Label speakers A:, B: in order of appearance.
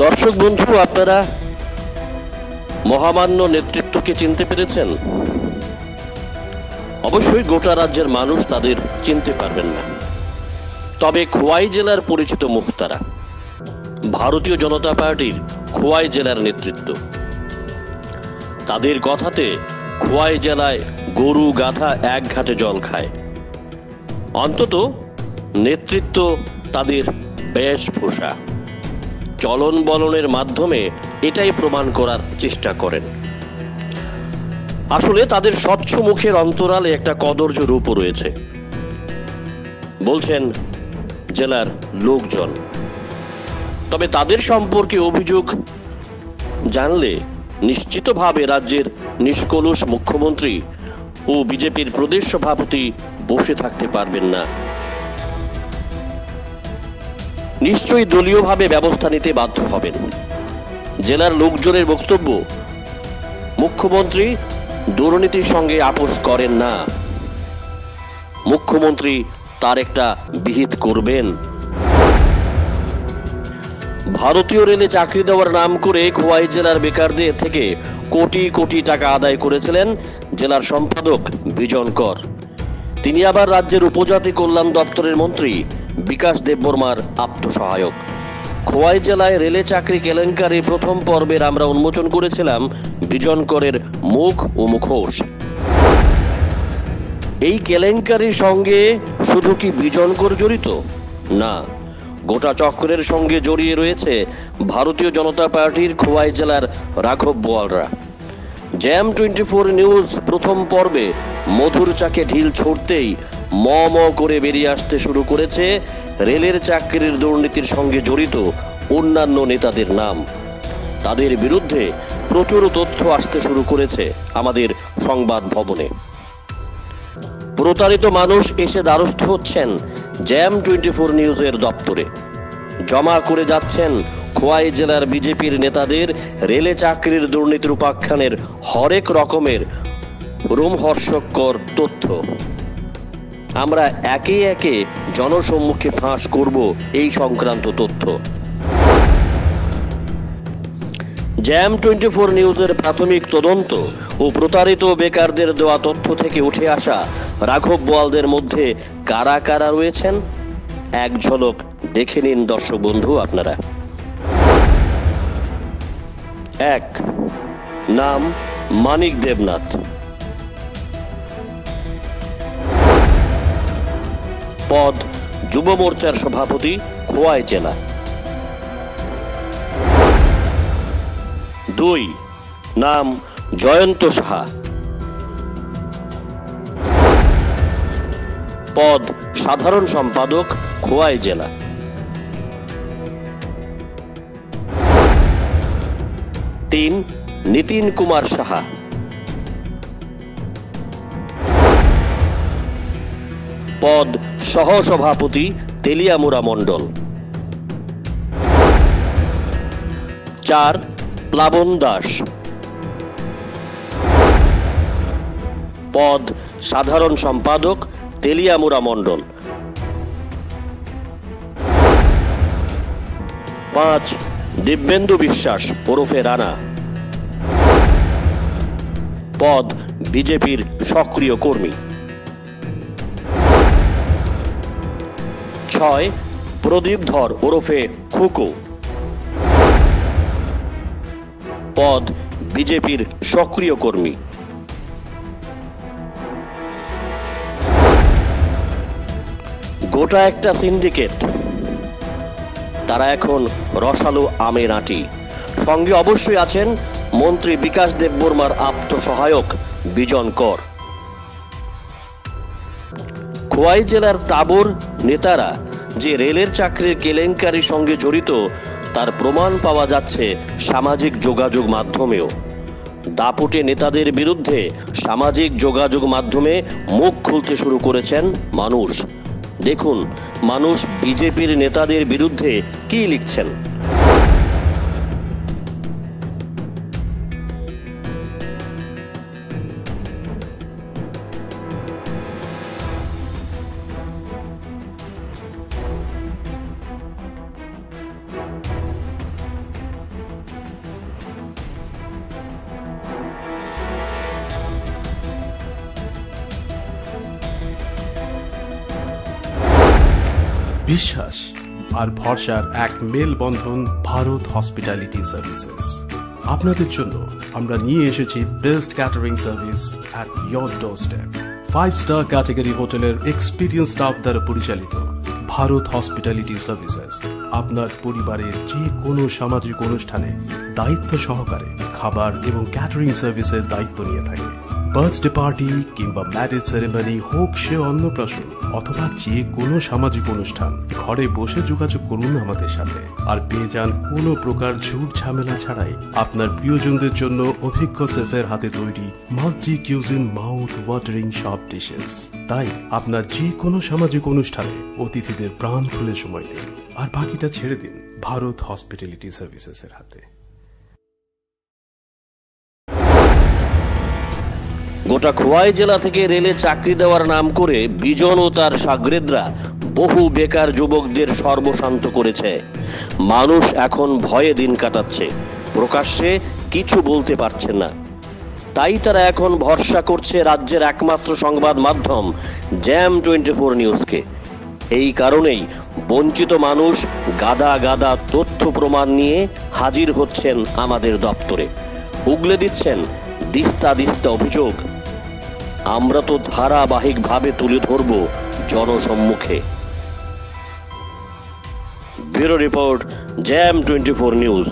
A: দর্শক বন্ধু, আপনারা মহামান্য নেতৃত্বকে চিনতে পেরেছেন? অবশ্যই গোটা রাজ্যের মানুষ তাদের চিনতে পারবেন না, তবে খোয়াই জেলার পরিচিত মুখ তারা। ভারতীয় জনতা পার্টির খোয়াই জেলার নেতৃত্ব। তাদের কথাতে খোয়াই জেলায় গরু গাধা এক ঘাটে জল খায়। অন্তত নেতৃত্ব তাদের বেশভূষা, চলন বলনের মাধ্যমে এটাই প্রমাণ করার চেষ্টা করেন। আসলে তাদের স্বচ্ছ মুখের অন্তরালে একটা কদর্য রূপ রয়েছে, বলছেন জেলার লোকজন। তবে তাদের সম্পর্কে অভিযোগ জানলে নিশ্চিতভাবে রাজ্যের নিষ্কলুষ মুখ্যমন্ত্রী ও বিজেপির প্রদেশ সভাপতি বসে থাকতে পারবেন না। নিশ্চয়ই দলীয়ভাবে ব্যবস্থা নিতে বাধ্য হবেন। জেলার লোকজনের বক্তব্য, মুখ্যমন্ত্রী দুর্নীতির সঙ্গে আপোষ করেন না। মুখ্যমন্ত্রী তার একটা বিহিত করবেন। ভারতীয় রেলে চাকরি দেওয়ার নাম করে খোয়াই জেলার বেকারদের থেকে কোটি কোটি টাকা আদায় করেছিলেন জেলার সম্পাদক বিজন কর। তিনি আবার রাজ্যের উপজাতি কল্যাণ দপ্তরের মন্ত্রী বিকাশ দেববর্মার আত্মসহায়ক। খোয়াই জেলায় রেলে চাকরি কেলেঙ্কারি প্রথম পর্বের আমরা উন্মোচন করেছিলাম বিজন করের মুখ ও মুখোশ। এই কেলেঙ্কারির সঙ্গে শুধু কি বিজন কর জড়িত? না, গোটা চক্রের সঙ্গে জড়িয়ে রয়েছে ভারতীয় জনতা পার্টির খোয়াই জেলার রাঘব বোয়ালরা। জ্যাম 24 নিউজ প্রথম পর্বে মধুর চাকে ঢিল ছুড়তেই ম ম করে বেরিয়ে আসতে শুরু করেছে রেলের চাকরির দুর্নীতির সঙ্গে জড়িত অন্যান্য নেতাদের নাম। তাদের বিরুদ্ধে প্রচুর তথ্য আসতে শুরু করেছে আমাদের সংবাদ ভবনে। প্রতারিত মানুষ এসে দ্বারস্থ হচ্ছেন জ্যাম 24 নিউজের দপ্তরে, জমা করে যাচ্ছেন খোয়াই জেলার বিজেপির নেতাদের রেলে চাকরির দুর্নীতির উপাখ্যানের হরেক রকমের রোমহর্ষকর তথ্য। আমরা একে একে জনসম্মুখে ফাঁস করব এই সংক্রান্ত তথ্য। জ্যাম 24 নিউজের প্রাথমিক তদন্ত ও প্রতারিত বেকারদের দেওয়া তথ্য থেকে উঠে আসা রাঘব বোয়ালদের মধ্যে কারা কারা রয়েছেন এক ঝলক দেখে নিন দর্শক বন্ধু আপনারা। 1, নাম মানিক দেবনাথ, পদ যুব মোর্চার সভাপতি খোয়াই জেলা। 2, নাম জয়ন্ত সাহা, পদ সাধারণ সম্পাদক খোয়াই জেলা। 3, নিতিন কুমার সাহা, পদ সহসভাপতি তেলিয়ামুড়া মণ্ডল। 4, প্লাবন দাস, পদ সাধারণ সম্পাদক তেলিয়ামুড়া মণ্ডল। 5, দিব্যেন্দু বিশ্বাস ওরফে রানা, পদ বিজেপির সক্রিয় কর্মী। 6, প্রদীপ ধর ওরফে খুকু, পদ বিজেপির সক্রিয় কর্মী। গোটা একটা সিন্ডিকেট, তারা এখন রসালো আমের আঁটি। সঙ্গে অবশ্যই আছেন মন্ত্রী বিকাশ দেববর্মার আত্মসহায়ক বিজন কর। খোয়াই জেলার তাবর নেতারা যে রেলের চাকরির কেলেঙ্কারির সঙ্গে জড়িত তার প্রমাণ পাওয়া যাচ্ছে সামাজিক যোগাযোগ মাধ্যমেও। দাপুটে নেতাদের বিরুদ্ধে সামাজিক যোগাযোগ মাধ্যমে মুখ খুলতে শুরু করেছেন মানুষ। দেখুন মানুষ বিজেপির নেতাদের বিরুদ্ধে কি লিখছেন।
B: বিশ্বাস আর ভরসার এক মেলবন্ধন ভারত হসপিটালিটি সার্ভিসেস। আপনাদের জন্য আমরা নিয়ে এসেছি best catering service at your doorstep. 5-স্টার ক্যাটাগরি হোটেলের এক্সপিরিয়েন্স স্টাফ দ্বারা পরিচালিত ভারত হসপিটালিটি সার্ভিসেস আপনার পরিবারের যে কোনো সামাজিক অনুষ্ঠানে দায়িত্ব সহকারে খাবার এবং ক্যাটারিং সার্ভিসের দায়িত্ব নিয়ে থাকে। বার্থডে পার্টি কিংবা ম্যারেজ সেরেমনি হোক সে অন্নপ্রাশন অথবা যে কোনো সামাজিক অনুষ্ঠান, ঘরে বসে যোগাযোগ করুন আমাদের সাথে আর পেয়ে যান কোনো প্রকার ঝুট ঝামেলা ছাড়াই আপনার প্রিয়জনদের জন্য অভিজ্ঞ শেফের হাতে তৈরি মাল্টি কিউজিন মাউথ ওয়াটারিং সব ডিশেস। তাই আপনার যে কোনো সামাজিক অনুষ্ঠানে অতিথিদের প্রাণ খুলে সময় দিন আর বাকিটা ছেড়ে দিন ভারত হসপিটালিটি সার্ভিসেসের হাতে।
A: গোটা খোয়াই জেলা থেকে রেলে চাকরি দেওয়ার নাম করে বিজন ও তার সাগরেদরা বহু বেকার যুবকদের সর্বশান্ত করেছে। মানুষ এখন ভয়ে দিন কাটাচ্ছে, প্রকাশ্যে কিছু বলতে পারছে না। তাই তারা এখন ভরসা করছে রাজ্যের একমাত্র সংবাদ মাধ্যম জ্যাম 24 নিউজকে। এই কারণেই বঞ্চিত মানুষ গাদা গাদা তথ্য প্রমাণ নিয়ে হাজির হচ্ছেন আমাদের দপ্তরে, উগলে দিচ্ছেন দিস্তা দিস্তা অভিযোগ। আমরা তো ধারাবাহিকভাবে তুলে ধরব জনসম্মুখে। Bureau report jam 24 news.